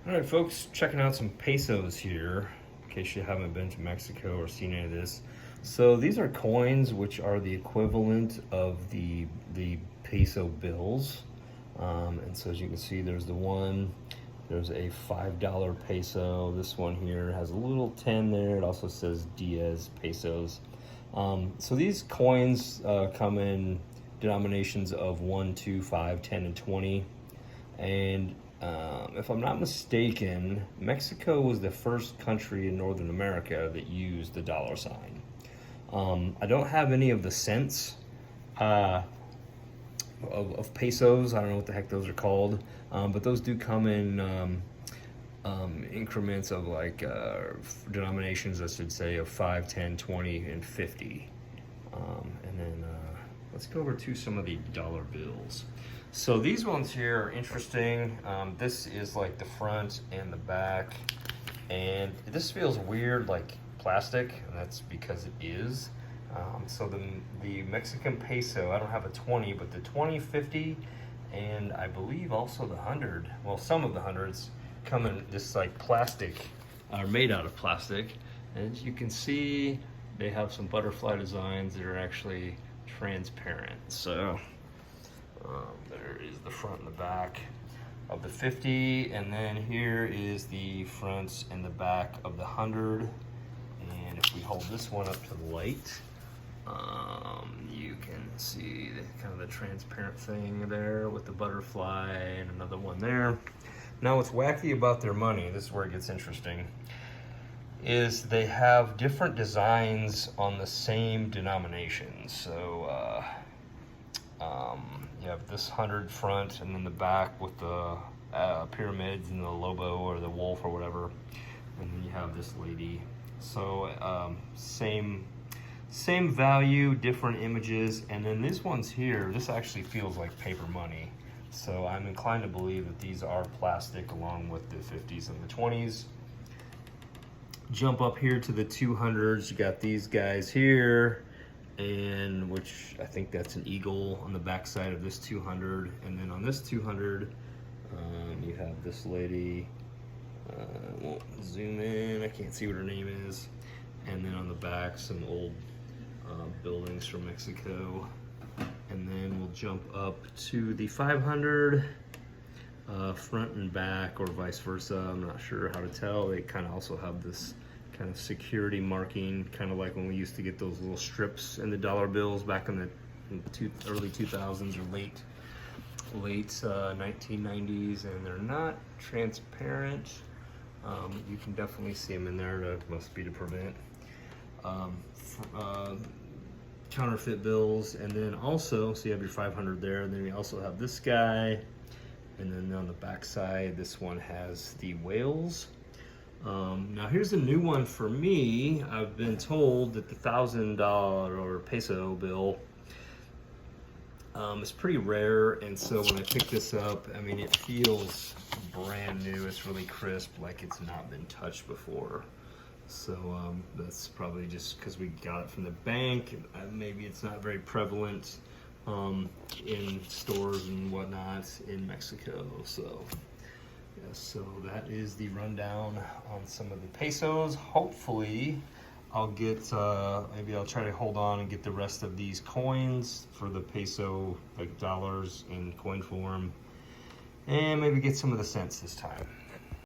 All right, folks, checking out some pesos here, in case you haven't been to Mexico or seen any of this. So these are coins which are the equivalent of the peso bills. And so as you can see, there's there's a $5 peso. This one here has a little 10 there. It also says Diaz pesos. So these coins come in denominations of 1, 2, 5, 10, and 20. And if I'm not mistaken, Mexico was the first country in Northern America that used the dollar sign. I don't have any of the cents uh, of pesos. I don't know what the heck those are called, but those do come in increments of denominations, I should say, of 5, 10, 20, and 50. And then let's go over to some of the dollar bills. So these ones here are interesting. This is like the front and the back, and this feels weird, like plastic, and that's because it is. So the Mexican peso, I don't have a 20, but the 20, 50, and I believe also the 100, well, some of the hundreds come in this like plastic, are made out of plastic. And as you can see, they have some butterfly designs that are actually transparent. So there is the front and the back of the 50, and then here is the front and the back of the 100. And if we hold this one up to the light, you can see kind of the transparent thing there with the butterfly and another one there. Now what's wacky about their money, this is where it gets interesting, is they have different designs on the same denomination. So you have this 100 front, and then the back with the pyramids and the lobo or the wolf or whatever, and then you have this lady. So same value, different images. And then these ones here, this actually feels like paper money. So I'm inclined to believe that these are plastic along with the 50s and the 20s. Jump up here to the 200s. You got these guys here, and which I think that's an eagle on the back side of this 200. And then on this 200, you have this lady. I won't zoom in, I can't see what her name is. And then on the back, some old buildings from Mexico. And then we'll jump up to the 500, front and back, or vice versa. I'm not sure how to tell. They kind of also have this kind of security marking, kind of like when we used to get those little strips in the dollar bills back in the early 2000s or late 1990s. And they're not transparent. You can definitely see them in there. That must be to prevent counterfeit bills. And then also, so you have your 500 there, and then you also have this guy, and then on the back side, this one has the whales. Now here's a new one for me. I've been told that the $1,000 or peso bill is pretty rare, and so when I pick this up, I mean, it feels brand new. It's really crisp, like it's not been touched before. So that's probably just because we got it from the bank. Maybe it's not very prevalent in stores and whatnot in Mexico. So yeah, so that is the rundown on some of the pesos. Hopefully I'll get, maybe I'll try to hold on and get the rest of these coins for the peso, like dollars in coin form, and maybe get some of the cents this time.